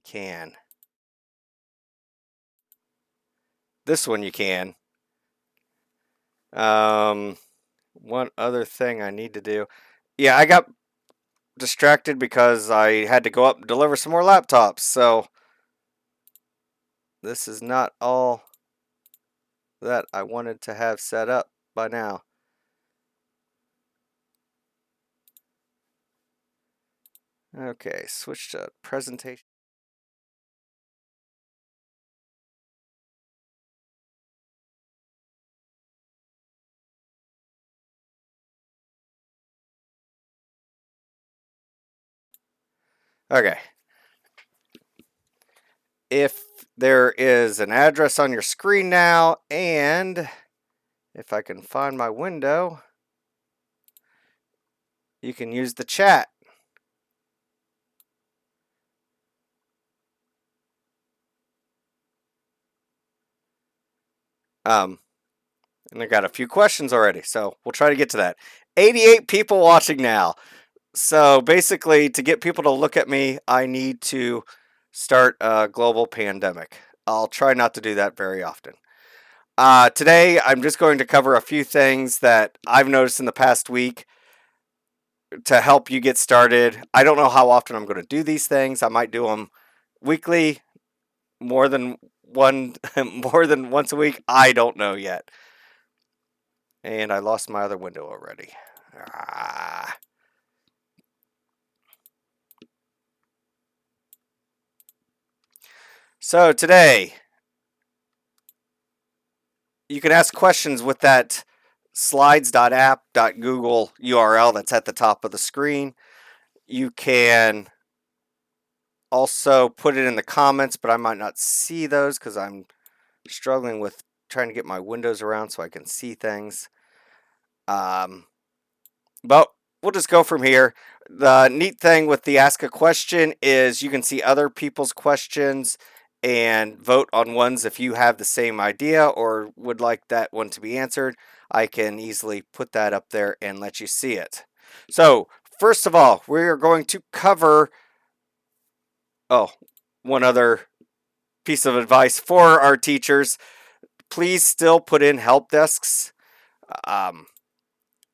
can. This one you can. One other thing I need to do. Yeah, I got distracted because I had to go up and deliver some more laptops. So this is not all that I wanted to have set up by now. Okay, switch to presentation. Okay. If there is an address on your screen now, and if I can find my window, you can use the chat. And I got a few questions already, so we'll try to get to that. 88 people watching now. So basically, to get people to look at me, I need to start a global pandemic. I'll try not to do that very often. Today, I'm just going to cover a few things that I've noticed in the past week to help you get started. I don't know how often I'm going to do these things. I might do them weekly, more than more than once a week. I don't know yet. And I lost my other window already. So today, you can ask questions with that slides.app.google URL that's at the top of the screen. You can also put it in the comments, but I might not see those because I'm struggling with trying to get my windows around so I can see things. But we'll just go from here. The neat thing with the Ask a Question is you can see other people's questions and vote on ones if you have the same idea or would like that one to be answered. I can easily put that up there and let you see it. So, first of all, we are going to cover one other piece of advice for our teachers. Please still put in help desks.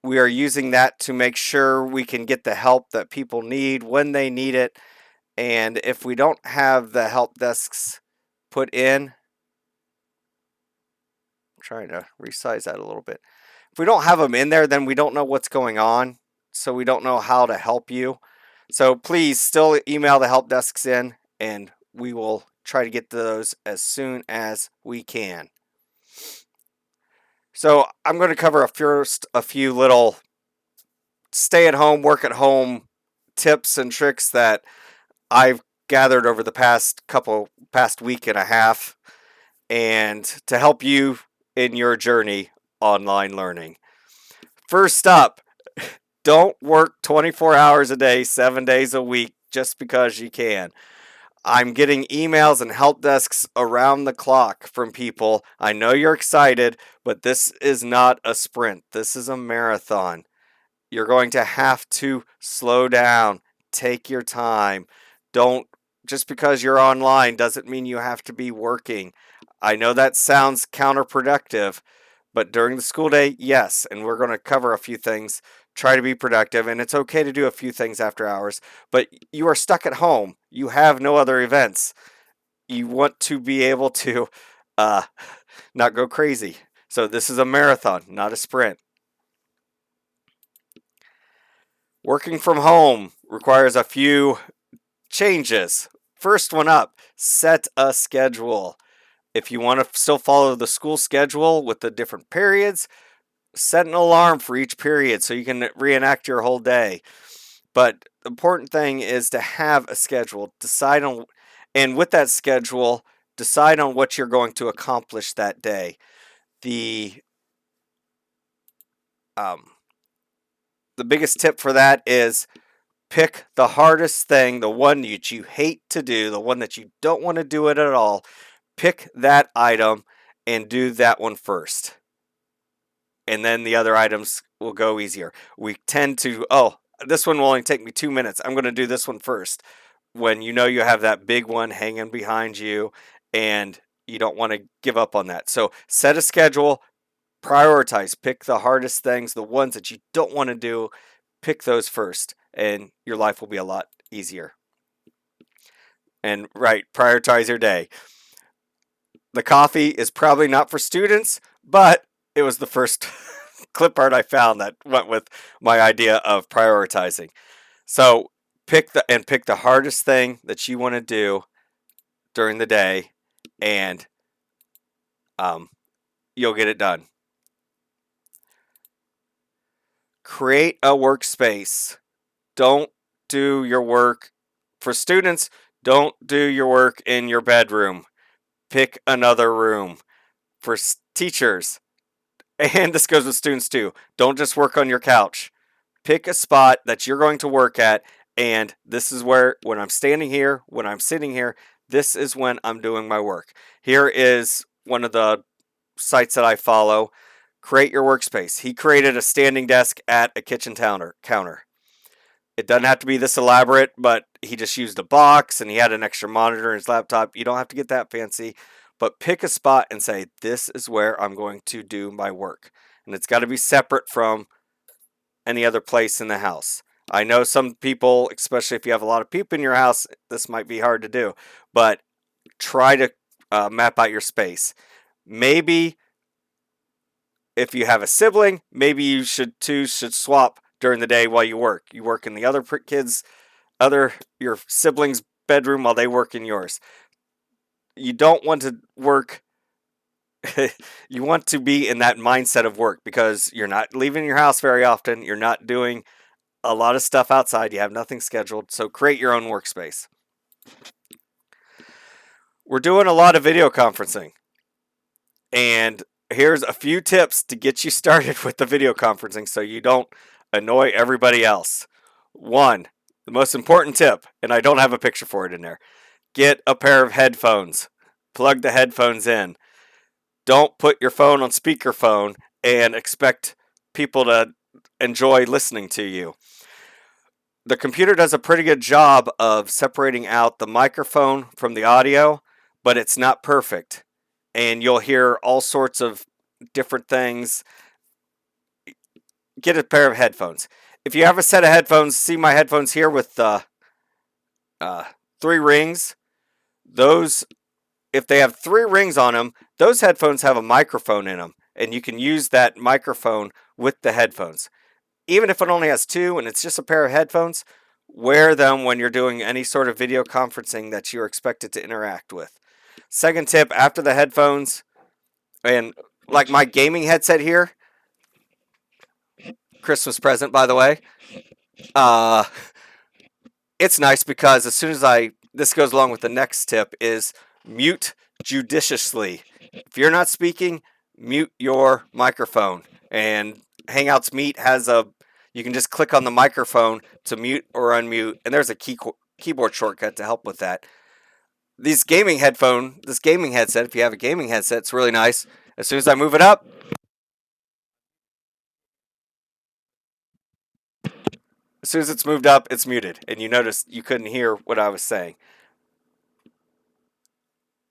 We are using that to make sure we can get the help that people need when they need it. And if we don't have the help desks put in, I'm trying to resize that a little bit. If we don't have them in there, then we don't know what's going on. So we don't know how to help you. So please still email the help desks in, and we will try to get those as soon as we can. So I'm going to cover a few little stay at home, work at home tips and tricks that I've gathered over the past week and a half, and to help you in your journey online learning. First up, don't work 24 hours a day, 7 days a week just because you can. I'm getting emails and help desks around the clock from people. I know you're excited, but this is not a sprint. This is a marathon. You're going to have to slow down, take your time. Don't, just because you're online doesn't mean you have to be working. I know that sounds counterproductive, but during the school day, yes, and we're going to cover a few things. Try to be productive, and it's okay to do a few things after hours, but you are stuck at home. You have no other events. You want to be able to not go crazy. So this is a marathon, not a sprint. Working from home requires a few changes. First one up, set a schedule. If you want to still follow the school schedule with the different periods, set an alarm for each period so you can reenact your whole day. But the important thing is to have a schedule. And with that schedule, decide on what you're going to accomplish that day. The biggest tip for that is pick the hardest thing, the one that you hate to do, the one that you don't want to do it at all. Pick that item and do that one first. And then the other items will go easier. We tend to, this one will only take me 2 minutes. I'm going to do this one first. when you know you have that big one hanging behind you and you don't want to give up on that. So set a schedule, prioritize, pick the hardest things, the ones that you don't want to do, pick those first, and your life will be a lot easier. And right, prioritize your day. The coffee is probably not for students, but it was the first clip art I found that went with my idea of prioritizing. So pick the hardest thing that you want to do during the day, and you'll get it done. Create a workspace. Don't do your work for students. Don't do your work in your bedroom. Pick another room. For teachers, and this goes with students too, don't just work on your couch. Pick a spot that you're going to work at, and this is where, when I'm standing here, when I'm sitting here, this is when I'm doing my work. Here is one of the sites that I follow. Create your workspace. He created a standing desk at a kitchen counter. It doesn't have to be this elaborate, but he just used a box and he had an extra monitor in his laptop. You don't have to get that fancy, but pick a spot and say, this is where I'm going to do my work. And it's got to be separate from any other place in the house. I know some people, especially if you have a lot of people in your house, this might be hard to do, but try to map out your space. Maybe if you have a sibling, maybe you should swap during the day while you work. You work in the other your siblings' bedroom while they work in yours. You don't want to work. You want to be in that mindset of work because you're not leaving your house very often. You're not doing a lot of stuff outside. You have nothing scheduled. So create your own workspace. We're doing a lot of video conferencing. And here's a few tips to get you started with the video conferencing so you don't annoy everybody else. One, the most important tip, and I don't have a picture for it in there, get a pair of headphones. Plug the headphones in. Don't put your phone on speakerphone and expect people to enjoy listening to you. The computer does a pretty good job of separating out the microphone from the audio, but it's not perfect. And you'll hear all sorts of different things. Get a pair of headphones. If you have a set of headphones, see my headphones here with 3 rings. Those, if they have 3 rings on them, those headphones have a microphone in them, and you can use that microphone with the headphones. Even if it only has 2 and it's just a pair of headphones, wear them when you're doing any sort of video conferencing that you're expected to interact with. Second tip, after the headphones, and like my gaming headset here, Christmas present, by the way. It's nice because as soon as this goes along with the next tip, is mute judiciously. If you're not speaking, mute your microphone. And Hangouts Meet has you can just click on the microphone to mute or unmute, and there's a keyboard shortcut to help with that. This gaming headset, if you have a gaming headset, it's really nice. As soon as I move it up, as soon as it's moved up, it's muted. And you notice you couldn't hear what I was saying.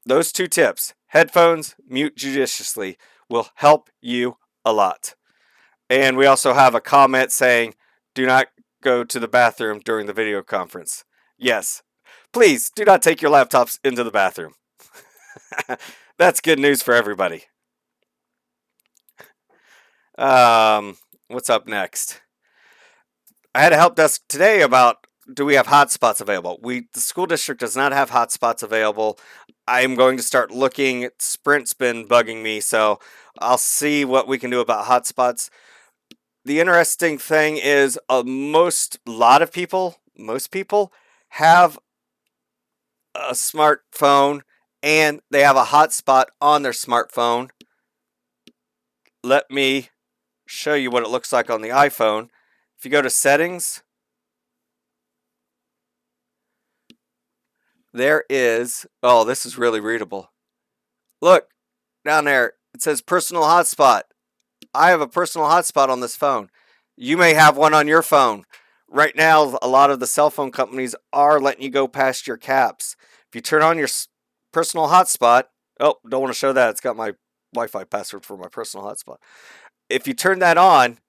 Those 2 tips, headphones, mute judiciously, will help you a lot. And we also have a comment saying, do not go to the bathroom during the video conference. Yes, please do not take your laptops into the bathroom. That's good news for everybody. What's up next? I had a help desk today about, do we have hotspots available? The school district does not have hotspots available. I'm going to start looking. Sprint's been bugging me, so I'll see what we can do about hotspots. The interesting thing is most people have a smartphone and they have a hotspot on their smartphone. Let me show you what it looks like on the iPhone. If you go to settings, there is, oh, this is really readable. Look, down there, it says personal hotspot. I have a personal hotspot on this phone. You may have one on your phone. right now, a lot of the cell phone companies are letting you go past your caps. If you turn on your personal hotspot, oh, don't want to show that. It's got my Wi-Fi password for my personal hotspot. If you turn that on,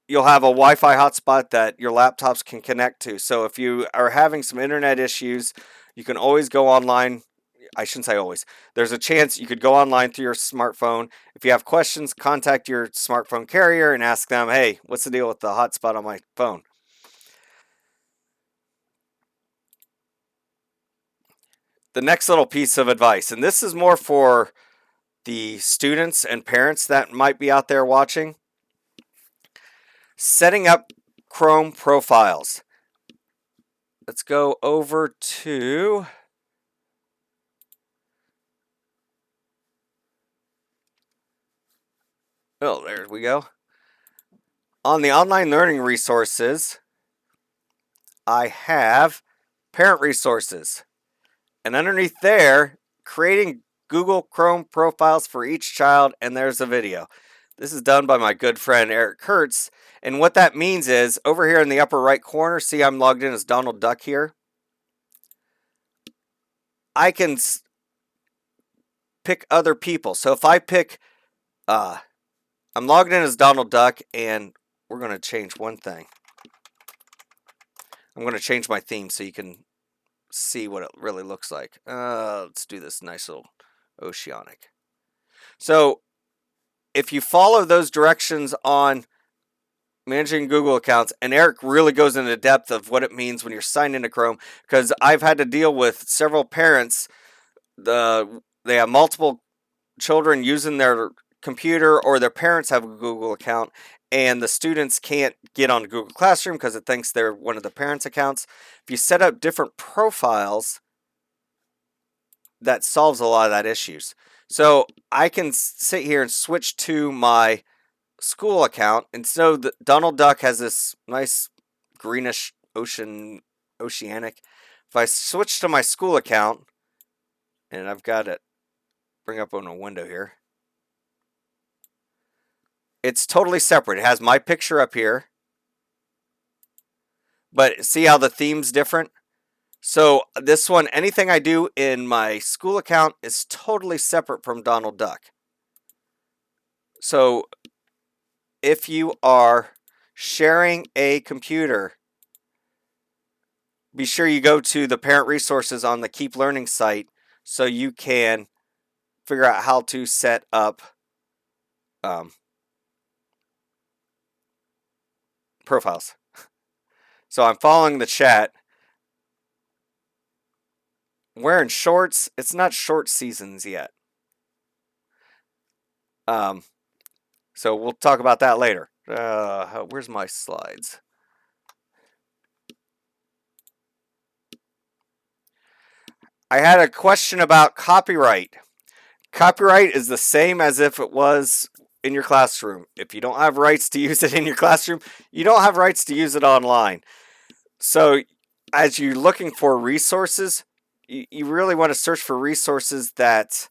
you'll have a Wi-Fi hotspot that your laptops can connect to. So if you are having some internet issues, you can always go online. I shouldn't say always. There's a chance you could go online through your smartphone. If you have questions, contact your smartphone carrier and ask them, hey, what's the deal with the hotspot on my phone? The next little piece of advice, and this is more for the students and parents that might be out there watching, setting up Chrome profiles. Let's go over to there we go. On the online learning resources, I have parent resources. And underneath there, creating Google Chrome profiles for each child, and there's a video. This is done by my good friend Eric Kurtz. And what that means is, over here in the upper right corner, see I'm logged in as Donald Duck here. I can pick other people. So if I pick, I'm logged in as Donald Duck, and we're going to change one thing. I'm going to change my theme so you can see what it really looks like. Let's do this nice little oceanic. So if you follow those directions on managing Google accounts, and Eric really goes into depth of what it means when you're signed into Chrome, because I've had to deal with several parents. They have multiple children using their computer, or their parents have a Google account, and the students can't get on Google Classroom because it thinks they're one of the parents' accounts. If you set up different profiles, that solves a lot of that issues. So I can sit here and switch to my school account, and so the Donald Duck has this nice greenish oceanic. If I switch to my school account, and I've got it bring up on a window here, it's totally separate. It has my picture up here, but see how the theme's different? So this one, anything I do in my school account is totally separate from Donald Duck. So if you are sharing a computer, be sure you go to the parent resources on the Keep Learning site so you can figure out how to set up profiles. So I'm following the chat. Wearing shorts, it's not short seasons yet. So we'll talk about that later. Where's my slides? I had a question about copyright. Copyright is the same as if it was in your classroom. If you don't have rights to use it in your classroom, you don't have rights to use it online. So as you're looking for resources, you really want to search for resources that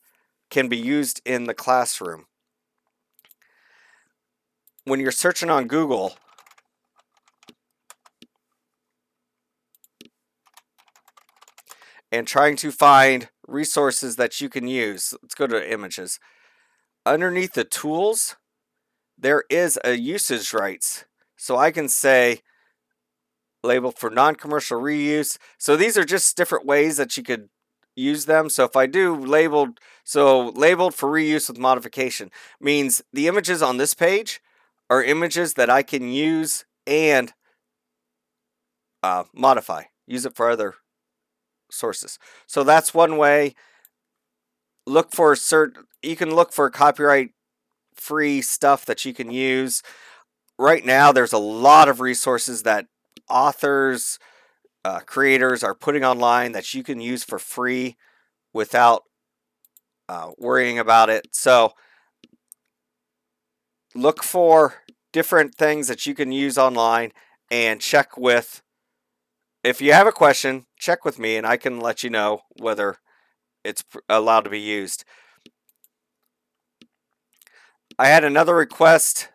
can be used in the classroom. When you're searching on Google, and trying to find resources that you can use, let's go to images. Underneath the tools, there is a usage rights. So I can say labeled for non-commercial reuse. So these are just different ways that you could use them. So if I do labeled for reuse with modification, means the images on this page are images that I can use and modify, use it for other sources. So that's one way. You can look for copyright free stuff that you can use. Right now there's a lot of resources that authors, creators are putting online that you can use for free without worrying about it. So look for different things that you can use online and check with. If you have a question, check with me and I can let you know whether it's allowed to be used. I had another request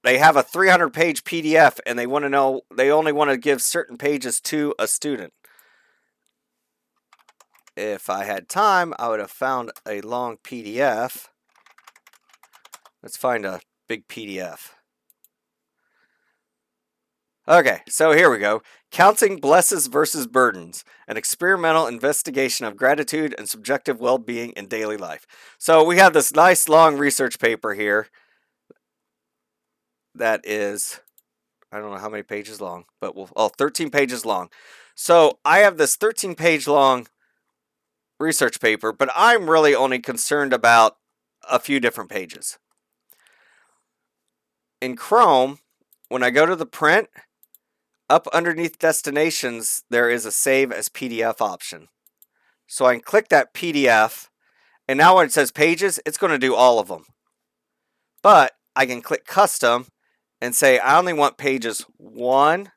they have a 300-page PDF and they want to know, they only want to give certain pages to a student. If I had time, I would have found a long PDF. Let's find a big PDF. Okay, so here we go. Counting Blesses versus Burdens, an experimental investigation of gratitude and subjective well-being in daily life. So we have this nice long research paper here that is, I don't know how many pages long, but 13 pages long. So I have this 13-page long research paper, but I'm really only concerned about a few different pages. In Chrome, when I go to the print, up underneath destinations, there is a save as PDF option. So I can click that PDF, and now when it says pages, it's going to do all of them. But I can click custom and say I only want pages 1,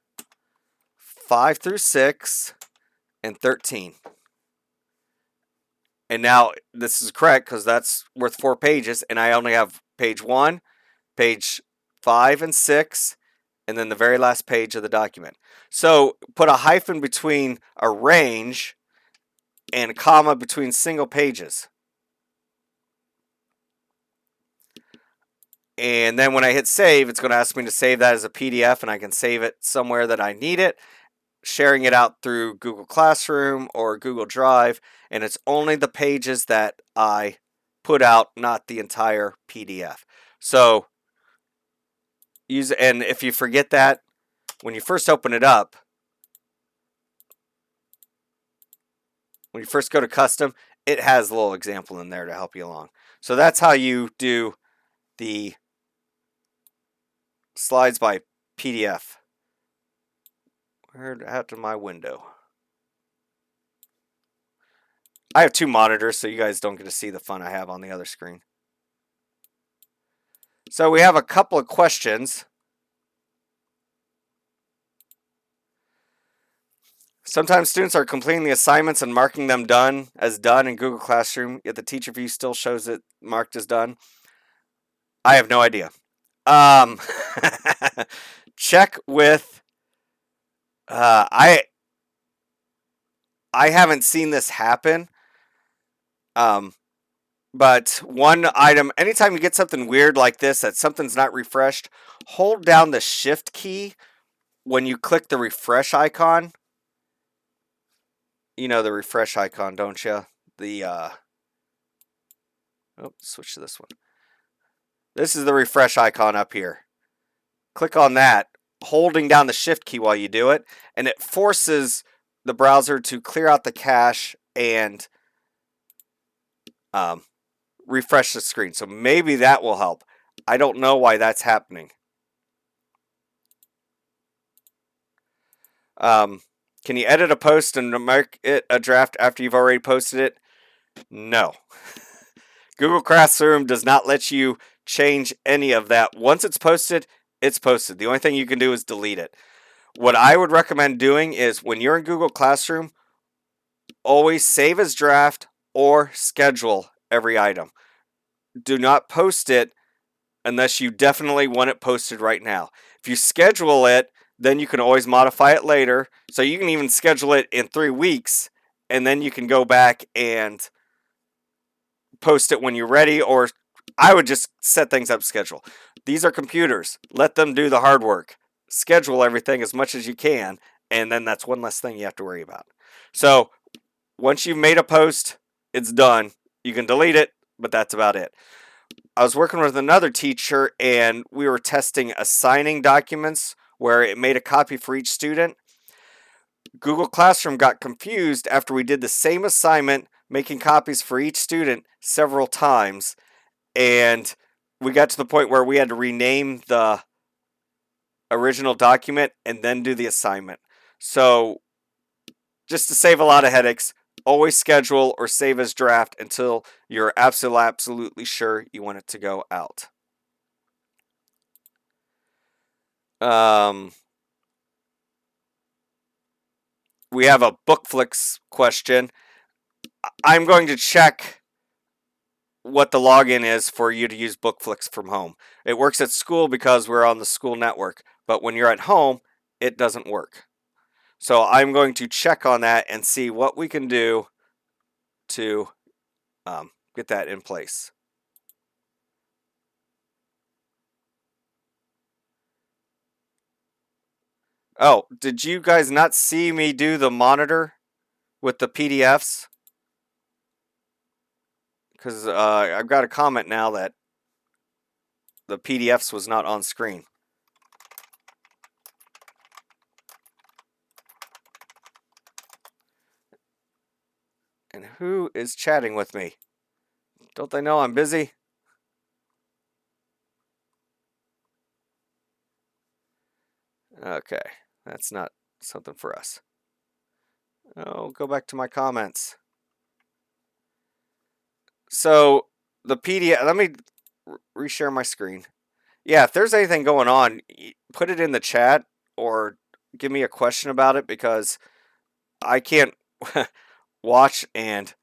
5 through 6, and 13. And now this is correct because that's worth 4 pages, and I only have page 1, page 5 and 6, and then the very last page of the document. So put a hyphen between a range and a comma between single pages. And then when I hit save, it's going to ask me to save that as a PDF, and I can save it somewhere that I need it, sharing it out through Google Classroom or Google Drive, and it's only the pages that I put out, not the entire PDF. So use, and if you forget that, when you first open it up, when you first go to custom, it has a little example in there to help you along. So that's how you do the slides by PDF. Where'd out to my window? I have 2 monitors, so you guys don't get to see the fun I have on the other screen. So we have a couple of questions. Sometimes students are completing the assignments and marking them done in Google Classroom, yet the teacher view still shows it marked as done. I have no idea. Check with. I haven't seen this happen. But one item, anytime you get something weird like this, that something's not refreshed, hold down the Shift key when you click the refresh icon. You know the refresh icon, don't you? Switch to this one. This is the refresh icon up here. Click on that, holding down the Shift key while you do it, and it forces the browser to clear out the cache and refresh the screen. So maybe that will help. I don't know why that's happening. Can you edit a post and mark it a draft after you've already posted it? No. Google Classroom does not let you change any of that. Once it's posted, it's posted. The only thing you can do is delete it. What I would recommend doing is when you're in Google Classroom, always save as draft or schedule every item. Do not post it unless you definitely want it posted right now. If you schedule it, then you can always modify it later. So you can even schedule it in 3 weeks, and then you can go back and post it when you're ready, or I would just set things up schedule. These are computers. Let them do the hard work. Schedule everything as much as you can, and then that's one less thing you have to worry about. So once you've made a post, it's done. You can delete it, but that's about it. I was working with another teacher, and we were testing assigning documents where it made a copy for each student. Google Classroom got confused after we did the same assignment, making copies for each student several times, and we got to the point where we had to rename the original document and then do the assignment. So just to save a lot of headaches, always schedule or save as draft until you're absolutely sure you want it to go out. We have a Bookflix question. I'm going to check what the login is for you to use Bookflix from home. It works at school because we're on the school network, but when you're at home, it doesn't work. So I'm going to check on that and see what we can do to get that in place. Oh, did you guys not see me do the monitor with the PDFs? Because I've got a comment now that the PDFs was not on screen. And who is chatting with me? Don't they know I'm busy? Okay, that's not something for us. Oh, go back to my comments. So the PDF, let me reshare my screen. Yeah, if there's anything going on, put it in the chat or give me a question about it because I can't watch and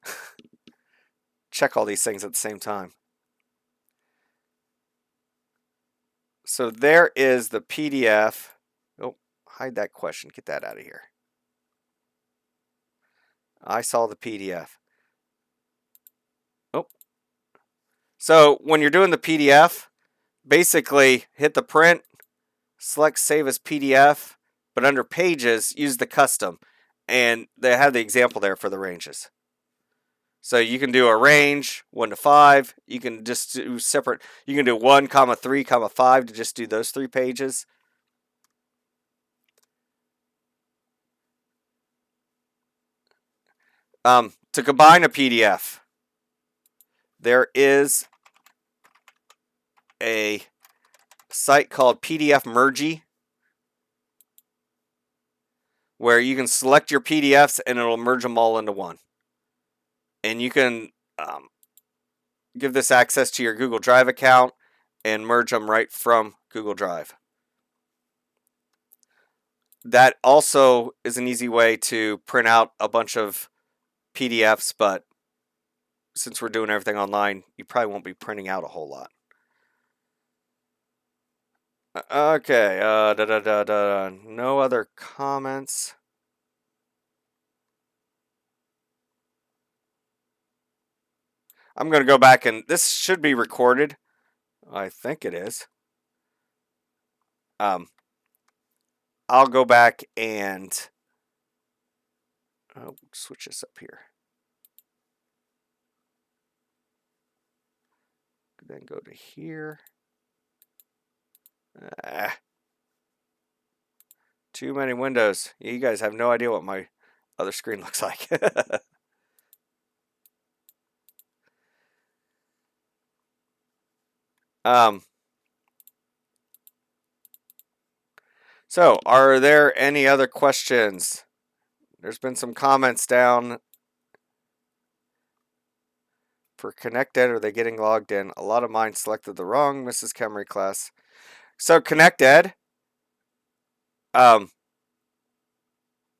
check all these things at the same time. So there is the PDF. Oh, hide that question. Get that out of here. I saw the PDF. Oh. So when you're doing the PDF, basically hit the print, select save as PDF, but under pages, use the custom. And they have the example there for the ranges. So you can do a range 1 to 5. You can just do separate. You can do 1, 3, 5 to just do those 3 pages. To combine a PDF, there is a site called PDF Mergy where you can select your PDFs and it'll merge them all into one. And you can give this access to your Google Drive account and merge them right from Google Drive. That also is an easy way to print out a bunch of PDFs, but since we're doing everything online, you probably won't be printing out a whole lot. Okay, no other comments. I'm going to go back and this should be recorded. I think it is. I'll go back and switch this up here. Then go to here. Too many windows. You guys have no idea what my other screen looks like. So, are there any other questions? There's been some comments down for ConnectEd. Are they getting logged in? A lot of mine selected the wrong Mrs. Kemery class. So, ConnectEd,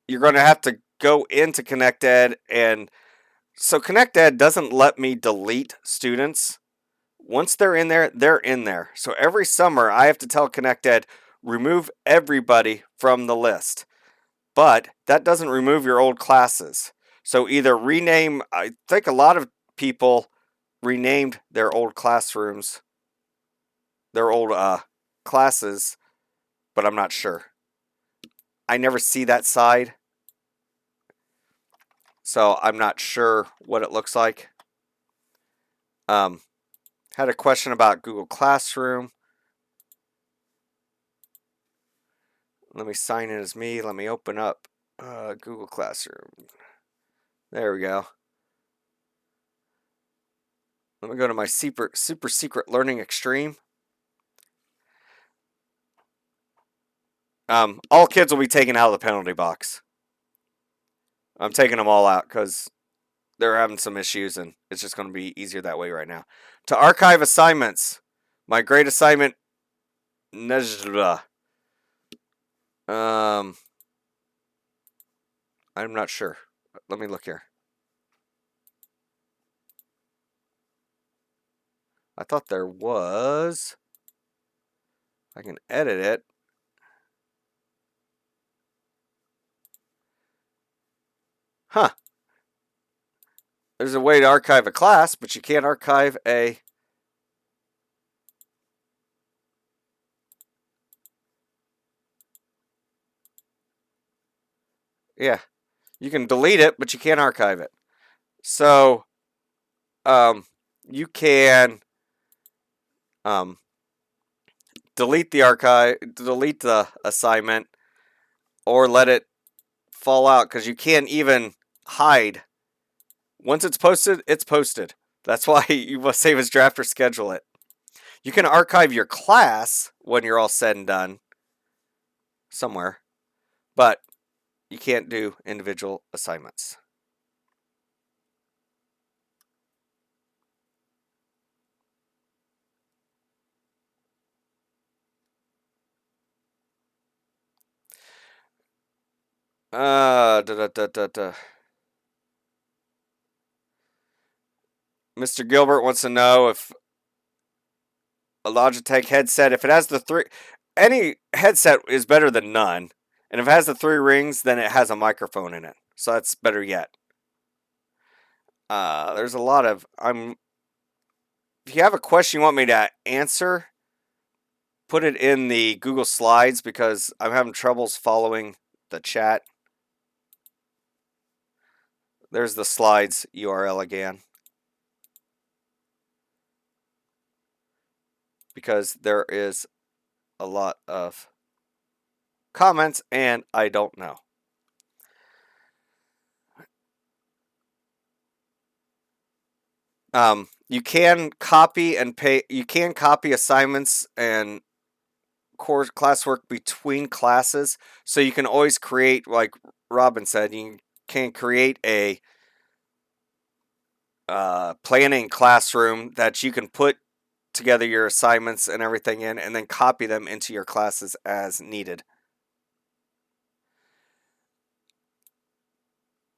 you're going to have to go into ConnectEd, and so ConnectEd doesn't let me delete students. Once they're in there, they're in there. So every summer, I have to tell ConnectEd, remove everybody from the list. But that doesn't remove your old classes. So either rename, I think a lot of people renamed their old classrooms, their old classes, but I'm not sure. I never see that side. So I'm not sure what it looks like. Had a question about Google Classroom. Let me sign in as me. Let me open up Google Classroom. There we go. Let me go to my super secret learning extreme. All kids will be taken out of the penalty box. I'm taking them all out because they're having some issues and it's just going to be easier that way right now. To archive assignments, my grade assignment, I'm not sure. Let me look here. I thought there was. I can edit it. Huh. There's a way to archive a class, but you can't archive a... Yeah. You can delete it, but you can't archive it. So, um, you can um, delete the assignment, or let it fall out, because you can't even hide. Once it's posted, it's posted. That's why you must save as draft or schedule it. You can archive your class when you're all said and done somewhere, but you can't do individual assignments. Da, da, da, da. Mr. Gilbert wants to know if a Logitech headset, if it has the three, any headset is better than none. And if it has the three rings, then it has a microphone in it. So that's better yet. There's a lot of, if you have a question you want me to answer, put it in the Google Slides, because I'm having troubles following the chat. There's the slides URL again, because there is a lot of comments and I don't know. You can copy and pay. You can copy assignments and course classwork between classes, so you can always create, like Robin said, you can create a planning classroom that you can put together your assignments and everything in, and then copy them into your classes as needed.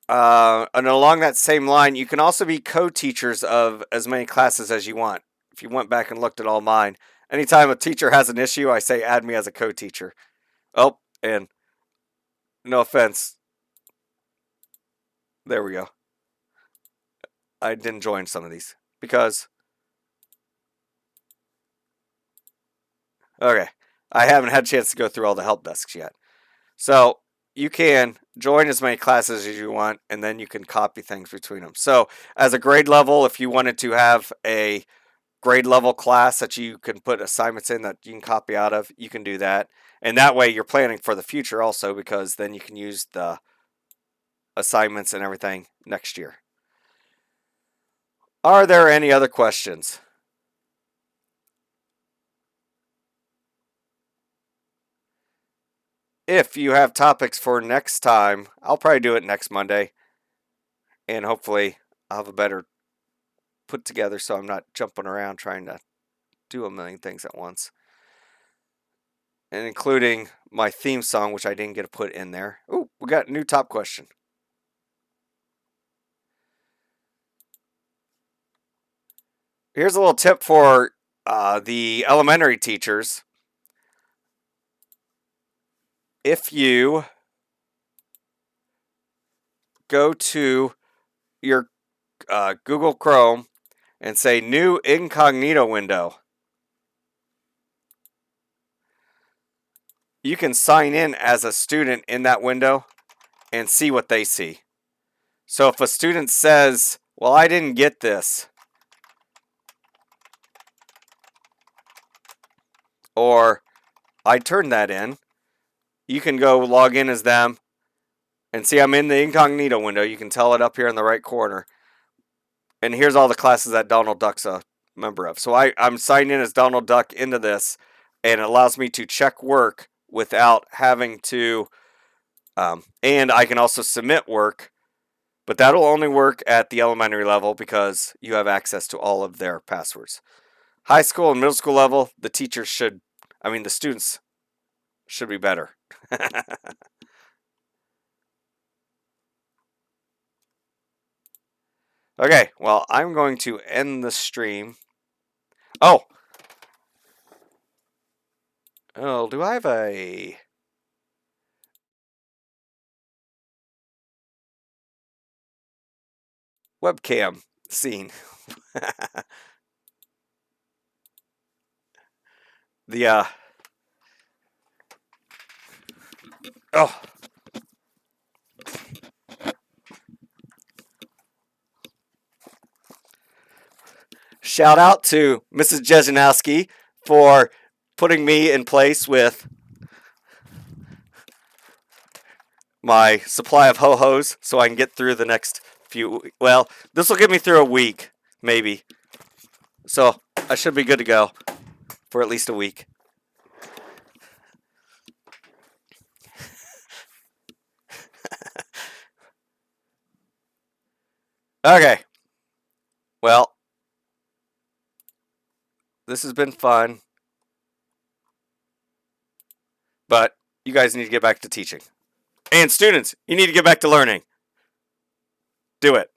And along that same line, you can also be co-teachers of as many classes as you want. If you went back and looked at all mine, anytime a teacher has an issue, I say add me as a co-teacher. Oh, and no offense, there we go. I didn't join some of these because, okay, I haven't had a chance to go through all the help desks yet. So you can join as many classes as you want, and then you can copy things between them. So as a grade level, if you wanted to have a grade level class that you can put assignments in that you can copy out of, you can do that. And that way you're planning for the future also, because then you can use the assignments and everything next year. Are there any other questions? If you have topics for next time, I'll probably do it next Monday. And hopefully I'll have a better put together, so I'm not jumping around trying to do a million things at once. And including my theme song, which I didn't get to put in there. Oh, we got a new top question. Here's a little tip for the elementary teachers. If you go to your Google Chrome and say new incognito window, you can sign in as a student in that window and see what they see. So if a student says, well, I didn't get this, or I turned that in, you can go log in as them and see I'm in the incognito window. You can tell it up here in the right corner. And here's all the classes that Donald Duck's a member of. So I'm signed in as Donald Duck into this, and it allows me to check work without having to, and I can also submit work, but that'll only work at the elementary level because you have access to all of their passwords. High school and middle school level, the students should be better. Okay, well, I'm going to end the stream. Oh. Oh, do I have a webcam scene? The oh, shout out to Mrs. Jejanowski for putting me in place with my supply of ho-hos so I can get through the next few. Well, this will get me through a week, maybe. So I should be good to go for at least a week. Okay. Well, this has been fun, but you guys need to get back to teaching. And students, you need to get back to learning. Do it.